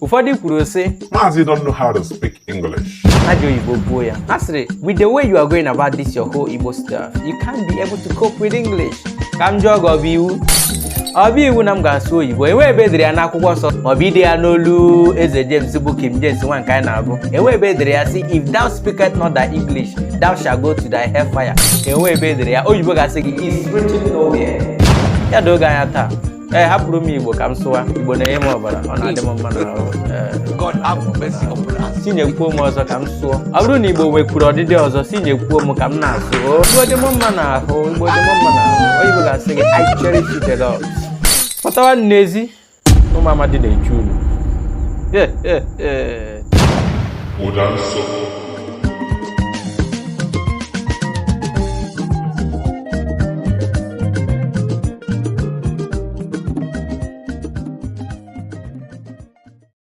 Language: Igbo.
ụfọdụ kwuru sị Mazi don't know how to speak English. ajọ Igbo gbuo ya asịrị with the way you are going about this your whole Igbo stuff you can't be able to cope with English ka m jụọ gị ọ bụ iwu na m ga-asụ oyibo enwe ebe edere ya n'akwụkwọ nsọ ma ọ bụ ide ya n'olu eze James bụ King James nwa nke anyị na-agụ enwe ebe edere ya si if thou speakest not thy English thou shalt go to thy hellfire enwe ebe edere ya oyibo ga-asị gị is written nowhere ya doge anya taa hapụrụ m Igbo ka m sụwa Igbo na-enye m ọbara ọ na-adị m mma n'ahụ sinyekwuo m ọzọ ka m sụọ ọ bụrụ na Igbo nwekwuru ọdịdị ọzọ sinyekwuo m ka m na-asụ Igbo dị m mma n'ahụ Igbo dị m mma n'ahụ oyibo ga-asị gị I cherish it a lot pụtawa n'ezi ụmụ amadi na-eche unu Ụda nsọ